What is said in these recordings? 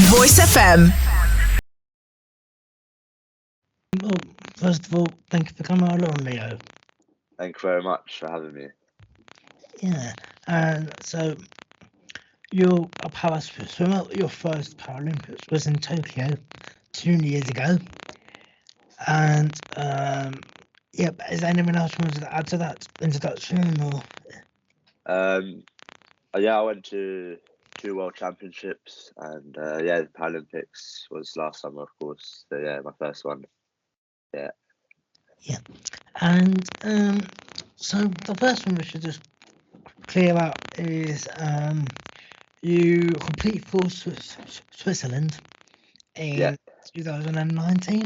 Voice FM. Well, first of all, thank you for coming along, Leo. Thank you very much for having me. Yeah, and so you're a power swimmer. Your first Paralympics was in Tokyo 2 years ago. And yeah, is there anyone else you wanted to add to that introduction? Or Yeah, I went to 2 World Championships, and the Paralympics was last summer, of course. So yeah, my first one. Yeah. And so the first one we should just clear out is you complete for Switzerland in 2019.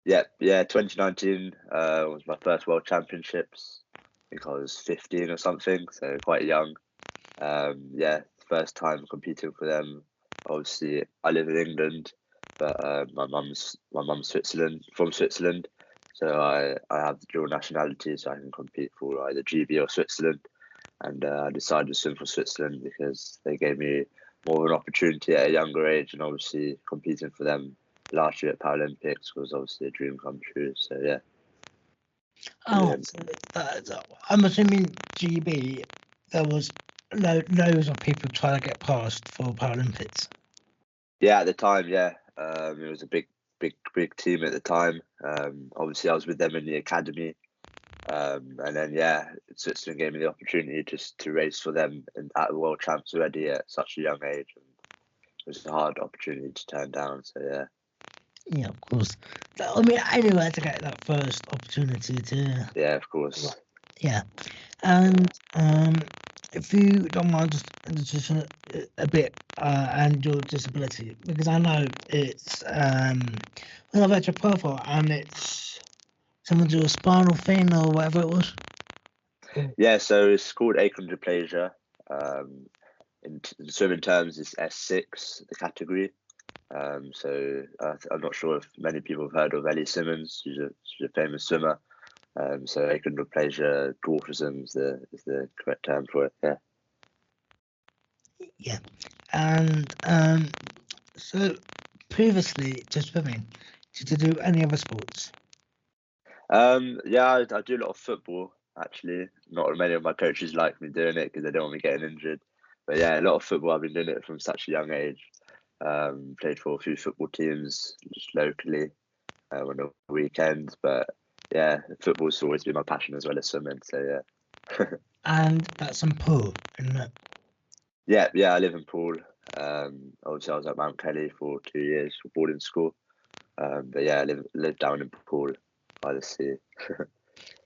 Yeah, 2019 was my first World Championships. I think I was 15 or something, so quite young. First time competing for them. Obviously, I live in England, but my mum's from Switzerland, so I have the dual nationality, so I can compete for either GB or Switzerland. And I decided to swim for Switzerland because they gave me more of an opportunity at a younger age, and obviously competing for them last year at Paralympics was obviously a dream come true. So yeah. Oh, I'm assuming GB, there was loads of people trying to get past for Paralympics. Yeah, at the time, it was a big team at the time. Obviously, I was with them in the academy, and then Switzerland gave me the opportunity just to race for them at the World Champs already at such a young age. And it was a hard opportunity to turn down. So yeah. Yeah, of course. I mean, anywhere to get that first opportunity to. Yeah, of course. Yeah, and if you don't mind just introducing a bit and your disability, because I know it's when I've read your profile and it's something to do with spinal thing or whatever it was. Yeah, so it's called achondroplasia. In swimming terms, it's S6, the category. So I'm not sure if many people have heard of Ellie Simmonds. She's a famous swimmer. So achondroplasia, dwarfism is the correct term for it. Yeah. Yeah, and so previously to swimming, did you do any other sports? I do a lot of football actually. Not many of my coaches like me doing it because they don't want me getting injured. But yeah, a lot of football. I've been doing it from such a young age. Played for a few football teams just locally on the weekends. But yeah, football's always been my passion as well as swimming. So yeah. And that's in Poole, isn't it? Yeah, I live in Poole. Obviously, I was at Mount Kelly for 2 years for boarding school. But yeah, I live down in Poole by the sea.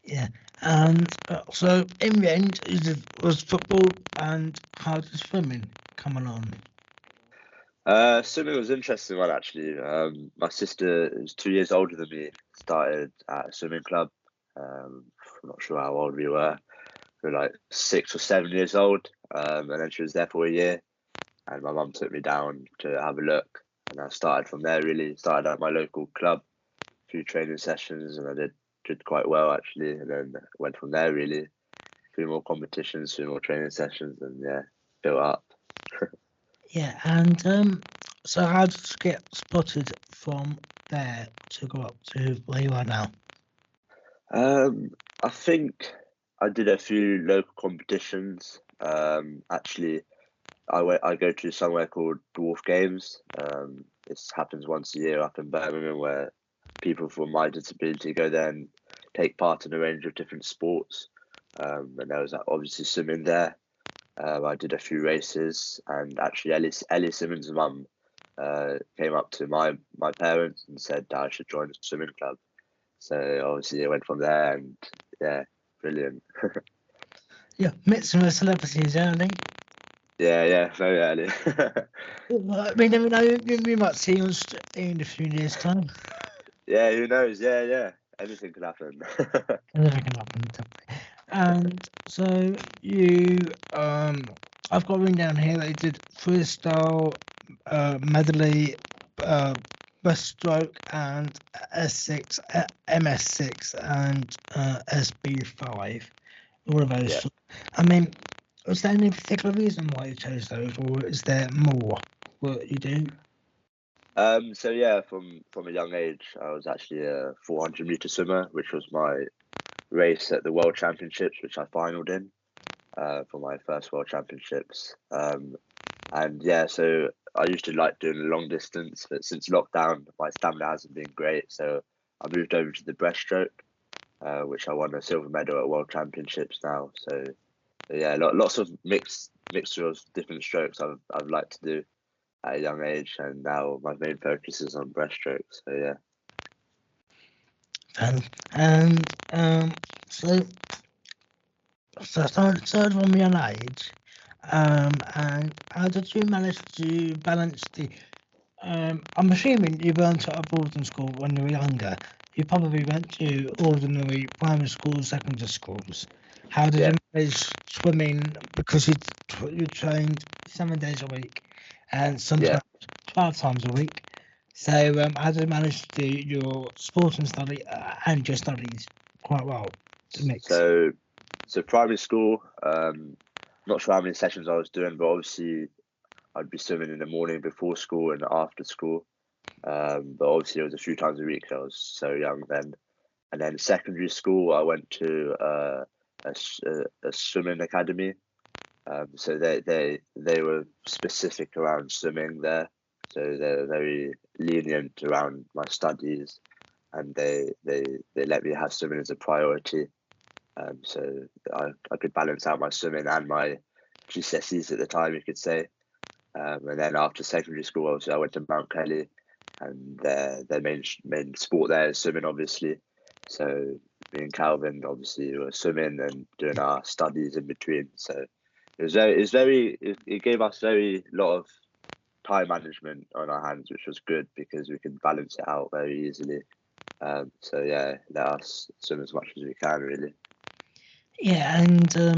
Yeah, and so in the end, was football and how did swimming come along? Swimming was an interesting one actually. My sister is 2 years older than me. Started at a swimming club. I'm not sure how old we were. We were like 6 or 7 years old. And then she was there for a year. And my mum took me down to have a look. And I started from there really. Started at my local club, a few training sessions, and I did quite well actually. And then went from there really. A few more competitions, a few more training sessions, and yeah, built up. Yeah, and so how did you get spotted from there to go up to where you are now? I think I did a few local competitions. Actually, I go to somewhere called Dwarf Games. This happens once a year up in Birmingham, where people from my disability go there and take part in a range of different sports. And there was obviously swimming there. I did a few races, and actually Ellie Simmonds' mum came up to my parents and said that I should join a swimming club. So obviously I went from there, and yeah, brilliant. Yeah, met some of the celebrities early. Yeah, very early. I mean, never know, we might see you in a few years' time. Yeah, who knows? Yeah. Anything can happen. Anything can happen, definitely. And so you, I've got written down here that you did freestyle, medley, breaststroke, and S6, MS6, and SB5. All of those. Yeah. I mean, was there any particular reason why you chose those, or is there more? what you do? So yeah, from a young age, I was actually a 400-meter swimmer, which was my race at the World Championships, which I finaled in for my first World Championships. And yeah, so I used to like doing the long distance, but since lockdown, my stamina hasn't been great. So I moved over to the breaststroke, which I won a silver medal at World Championships now. So yeah, lots of mixture of different strokes I've liked to do at a young age, and now my main focus is on breaststroke. So yeah. And so started from a young age. And how did you manage to balance the? I'm assuming you went to a boarding school when you were younger. You probably went to ordinary primary schools, secondary schools. How did Yeah. you manage swimming? Because you trained 7 days a week, and sometimes 12 times a week. So how did you manage to do your sports and study and your studies quite well to mix? So primary school, not sure how many sessions I was doing, but obviously I'd be swimming in the morning before school and after school. But obviously it was a few times a week 'cause I was so young then. And then secondary school, I went to a swimming academy. So they were specific around swimming there. So they're very lenient around my studies, and they let me have swimming as a priority. So I could balance out my swimming and my GCSEs at the time, you could say. And then after secondary school, obviously I went to Mount Kelly, and their main sport there is swimming, obviously. So me and Calvin obviously were swimming and doing our studies in between. So it gave us very lot of time management on our hands, which was good because we could balance it out very easily. So yeah, let us swim as much as we can, really. Yeah, and so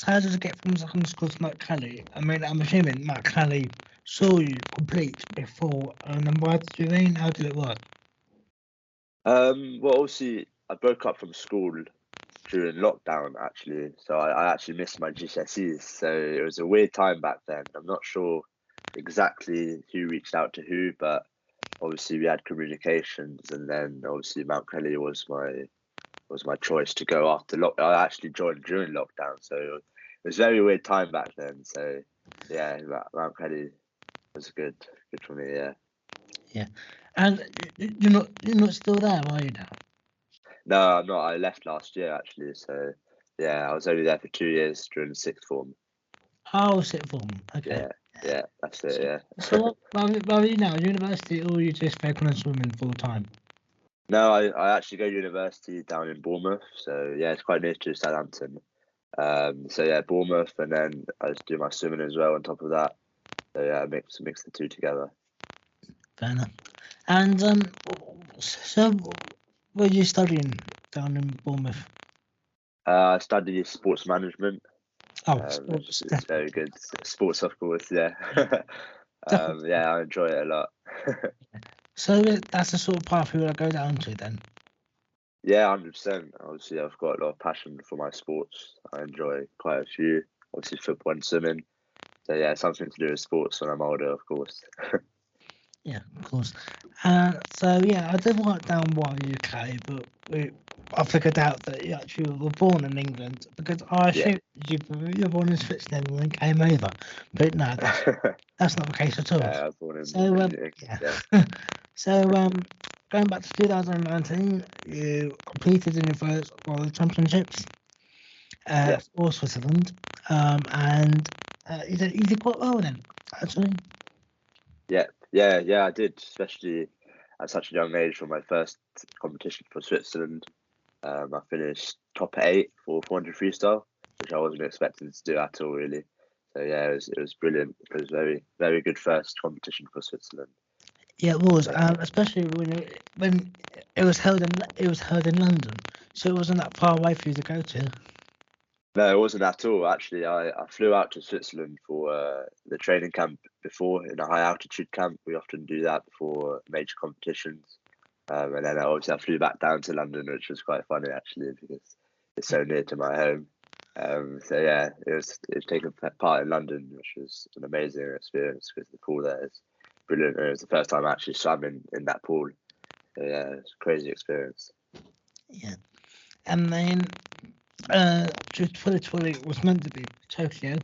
how did you get from secondary school to Mount Kelly? I mean, I'm assuming Mount Kelly saw you complete before, and then why did you leave? How did it work? Well, obviously I broke up from school during lockdown, actually, so I actually missed my GCSEs. So it was a weird time back then. I'm not sure exactly who reached out to who, but obviously we had communications, and then obviously Mount Kelly was my choice to go after lockdown. I actually joined during lockdown, so it was a very weird time back then. So yeah, Mount Kelly was good for me. Yeah. Yeah, and you're not still there, are you now? No, I'm not. I left last year actually. So yeah, I was only there for 2 years during the sixth form. Oh, sixth form. Okay. Yeah, that's it. Yeah. So where are you now? University, or you just back on swimming full time? No, I actually go to university down in Bournemouth. So yeah, it's quite near to Southampton. So yeah, Bournemouth, and then I just do my swimming as well on top of that. So yeah, mix the two together. Fair enough. And so what are you studying down in Bournemouth? I study sports management. Oh, sports. It's very good. Sports, of course. Yeah. Yeah, I enjoy it a lot. So that's the sort of path you want to go down to then? Yeah, 100%. Obviously, I've got a lot of passion for my sports. I enjoy quite a few. Obviously, football and swimming. So yeah, something to do with sports when I'm older, of course. Yeah, of course. So yeah, I did write down why UK, but I figured out that you actually were born in England because I Yeah. assumed you were born in Switzerland and then came over, but no, that's not the case at all. Yeah, I was born in So England. yeah. So going back to 2019, you competed in your first World Championships for Switzerland, and you did quite well then, actually. Yeah, I did, especially at such a young age for my first competition for Switzerland. I finished top 8 for 400 freestyle, which I wasn't expecting to do at all, really. So yeah, it was brilliant. It was very good first competition for Switzerland. Yeah, it was, especially when it was held in London, so it wasn't that far away for you to go to. No, it wasn't at all. Actually, I flew out to Switzerland for the training camp before, in a high altitude camp. We often do that before major competitions. And then obviously I flew back down to London, which was quite funny actually because it's so near to my home. So yeah, it was taking part in London, which was an amazing experience because the pool there is brilliant. It was the first time I actually swam in that pool. So yeah, it's a crazy experience. Yeah. And then 2020 was meant to be Tokyo,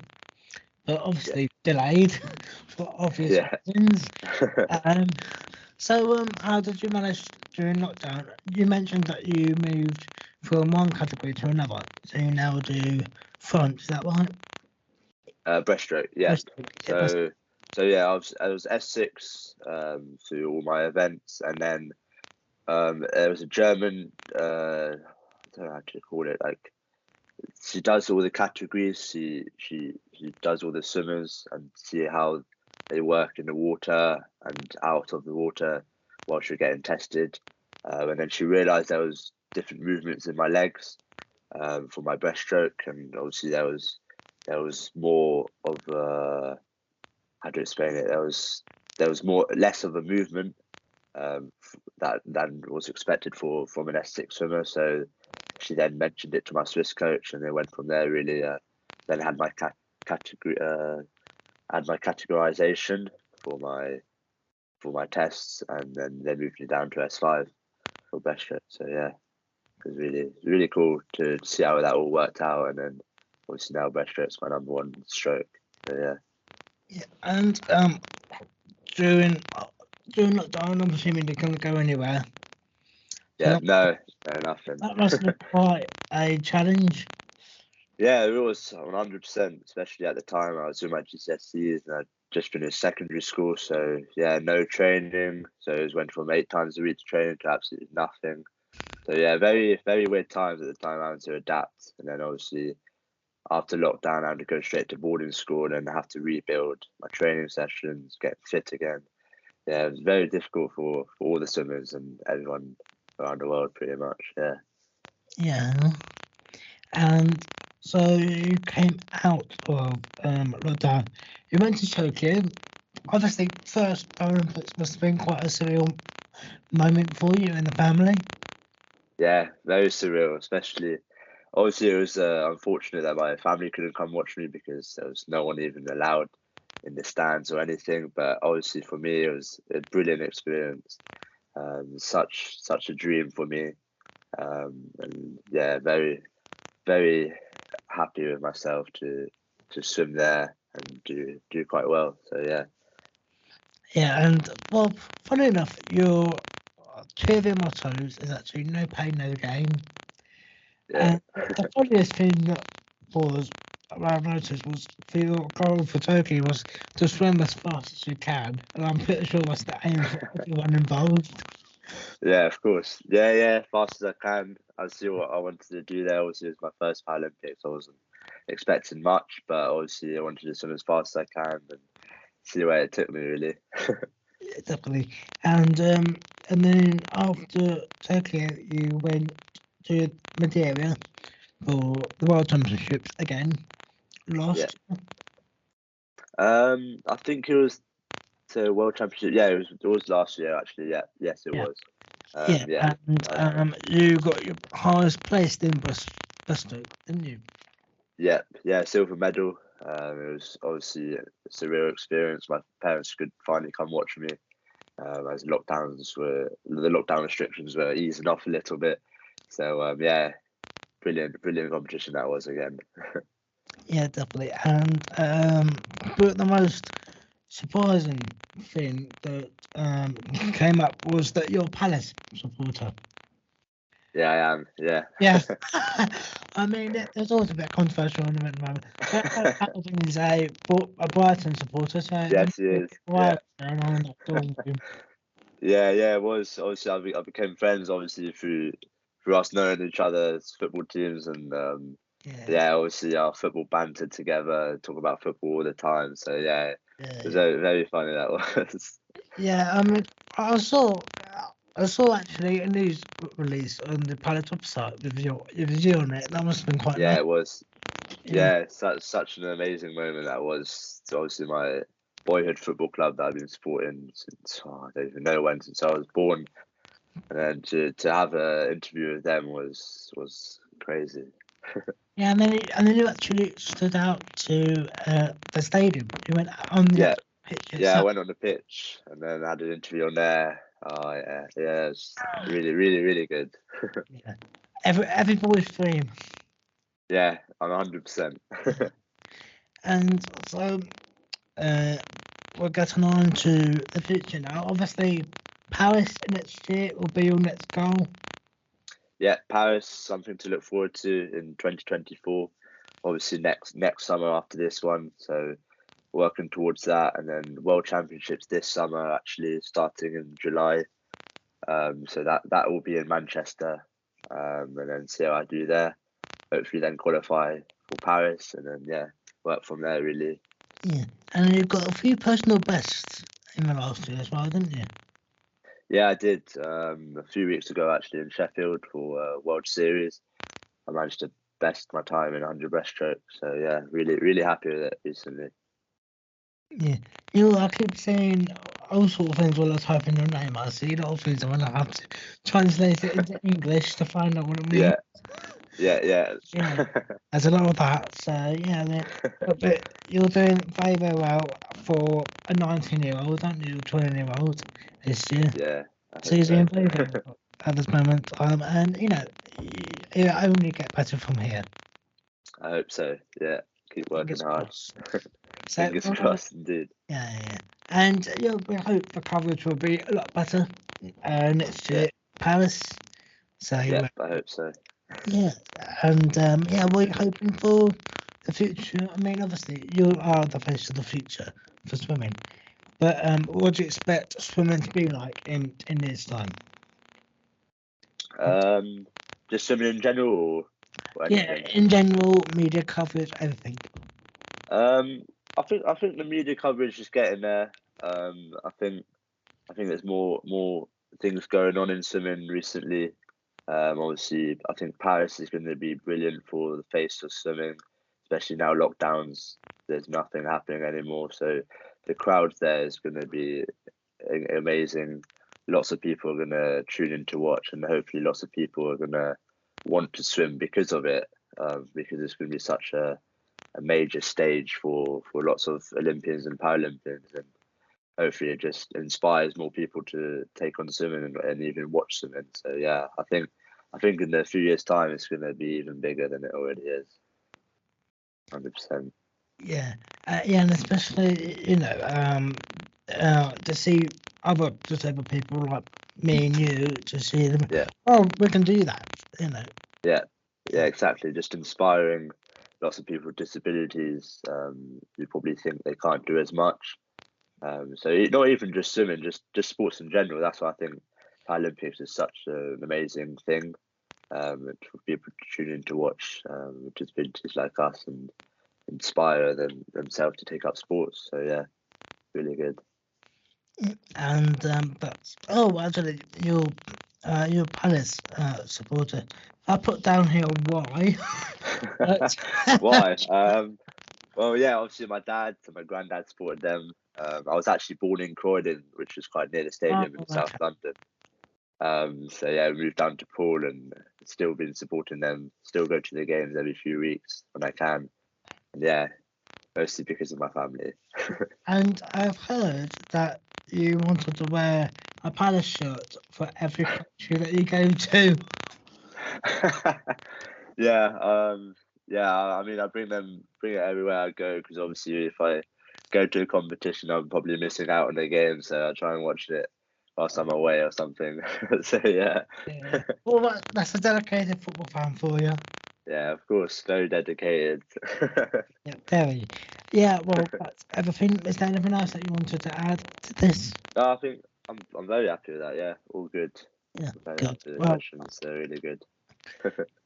but obviously delayed for obvious reasons. So how did you manage during lockdown? You mentioned that you moved from one category to another, so you now do front, is that right? Breaststroke, yeah. So yeah, I was S6 through all my events, and then there was a German, I don't know how to call it, like, she does all the categories. She does all the swimmers and see how they work in the water and out of the water while she was getting tested. And then she realised there was different movements in my legs for my breaststroke, and obviously there was more of how to explain it. There was less of a movement that than was expected from an S6 swimmer. So she then mentioned it to my Swiss coach, and they went from there. Really, then had my categorization for my tests, and then they moved me down to S5 for breaststroke. So yeah, it was really cool to see how that all worked out, and then obviously now breaststroke's my number one stroke. So yeah. Yeah, and during lockdown, I'm assuming you couldn't go anywhere. Yeah, no, nothing. That must have been quite a challenge. Yeah, it was 100%, especially at the time. I was doing my GCSEs and I'd just finished secondary school. So, yeah, no training. So it went from 8 times a week to training to absolutely nothing. So, yeah, very, very weird times at the time having to adapt. And then obviously after lockdown, I had to go straight to boarding school and have to rebuild my training sessions, get fit again. Yeah, it was very difficult for all the swimmers and everyone around the world, pretty much. Yeah. Yeah. And so you came out of lockdown. You went to Tokyo. Obviously, first Paralympics must have been quite a surreal moment for you and the family. Yeah, very surreal, especially. Obviously, it was unfortunate that my family couldn't come watch me because there was no one even allowed in the stands or anything. But obviously, for me, it was a brilliant experience. Such a dream for me, and yeah, very very happy with myself to swim there and do quite well. So yeah. Yeah, and well, funny enough, your two of your mottos is actually no pain, no gain. Yeah. And the funniest thing that was I noticed was for your goal for Turkey was to swim as fast as you can, and I'm pretty sure that's the aim for everyone involved. Yeah, of course. Yeah, fast as I can. I see what I wanted to do there. Obviously, it was my first Paralympics. I wasn't expecting much, but obviously, I wanted to swim as fast as I can and see where it took me, really. Yeah, definitely. And then after Tokyo, you went to Madeira for the World Championships again. Lost. I think it was to World Championship. Yeah, it was last year actually. Yeah, yes, it Yeah. was. Yeah, and you got your highest placed in breaststroke, didn't you? Yeah, silver medal. It was obviously a surreal experience. My parents could finally come watch me as the lockdown restrictions were easing off a little bit. So yeah, brilliant competition that was again. Yeah, definitely. And but the most surprising thing that came up was that you're a Palace supporter. Yeah, I am. Yeah. Yeah, I mean, there's always a bit controversial on them at the moment. But Alvin is a Brighton supporter, so Yes, he is. wild going on that door. Yeah. It was obviously I became friends obviously through us knowing each other's football teams and yeah, obviously our football banter together, talk about football all the time. So yeah, it was very, very funny that was. Yeah, I mean, I saw actually a news release on the Palace website with your on it. That must have been quite Yeah, nice. it was. Yeah, Yeah, such an amazing moment that was. It's obviously my boyhood football club that I've been supporting since I don't even know when, since I was born. And then to have an interview with them was crazy. Yeah, and then you actually stood out to the stadium. You went on the Yeah, pitch I itself. went on the pitch and then had an interview on there. Oh yeah, it's really, really, really good. Yeah. Every boy's dream. Yeah, I'm 100%. And so we're getting on to the future now. Obviously, Paris next year will be your next goal. Yeah, Paris, something to look forward to in 2024. Obviously next summer after this one, so working towards that, and then World Championships this summer, actually starting in July. So that will be in Manchester, and then see how I do there. Hopefully, then qualify for Paris, and then work from there really. Yeah, and you've got a few personal bests in the last year as well, didn't you? Yeah, I did a few weeks ago actually in Sheffield for World Series. I managed to best my time in 100 breaststroke. So yeah, really, really happy with it recently. Yeah, I keep saying all sorts of things while I was typing your name. I see a lot of things and when I have to translate it into English to find out what it means. Yeah. There's a lot of that. So yeah, but you're doing very, very well for a 19-year-old, aren't you? 20-year-old this year. Yeah. So you're doing very, very well at this moment. And you only get better from here. I hope so. Yeah. Keep working hard. Fingers So, crossed, indeed. Yeah. And we hope the coverage will be a lot better next year, Paris. So yeah, I hope so. Yeah, and we're hoping for the future. I mean, obviously, you are the face of the future for swimming. But what do you expect swimming to be like in years' time? Just swimming in general, or anything? Yeah, in general, media coverage, everything. I think the media coverage is getting there. I think there's more things going on in swimming recently. Obviously, I think Paris is going to be brilliant for the face of swimming, especially now lockdowns. There's nothing happening anymore, so the crowd there is going to be amazing. Lots of people are going to tune in to watch, and hopefully, lots of people are going to want to swim because of it, because it's going to be such a major stage for lots of Olympians and Paralympians, and hopefully it just inspires more people to take on swimming and even watch swimming. So yeah, I think in a few years' time it's going to be even bigger than it already is. 100%. Yeah, and especially to see other disabled people like me and you, to see them. Yeah. Oh, we can do that. Yeah, exactly. Just inspiring lots of people with disabilities who probably think they can't do as much. So not even just swimming, just sports in general. That's why I think Paralympics is such an amazing thing. For people to tune in to watch, which is vintage like us, and inspire themselves to take up sports. So yeah, really good. And actually, you're Palace supporter. I put down here why. Why? Well, yeah, obviously my dad and my granddad supported them. I was actually born in Croydon, which was quite near the stadium in South London. So yeah, I moved down to Poole and still been supporting them. Still go to the games every few weeks when I can. And yeah, mostly because of my family. And I've heard that you wanted to wear a Palace shirt for every country that you go to. Yeah. I mean, I bring it everywhere I go, because obviously if I go to a competition, I'm probably missing out on the game, so I try and watch it whilst I'm away or something. So yeah. Well, that's a dedicated football fan for you. Yeah, of course, very dedicated. Yeah, very. Yeah, well, that's everything. Is there anything else that you wanted to add to this? No, I think I'm very happy with that. Yeah, all good. Yeah, Very good. happy with the Well, questions. They're really good.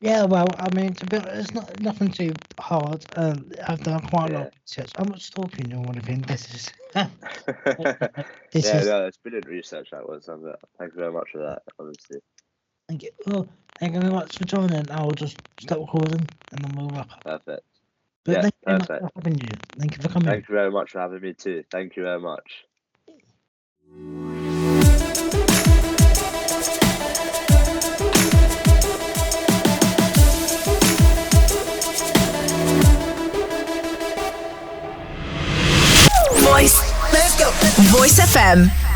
yeah, well, I mean, to be honest, it's nothing too hard. I've done quite a lot of research. I'm not stalking you or anything. This is. No, it's brilliant research that was. Thank you very much for that. Obviously. Thank you. Well, thank you very much for joining. I'll just stop recording and then we'll wrap up. Perfect. But thank you very much perfect. for having you. Thank you for coming. Thank you very much for having me too. Thank you very much. Voice FM.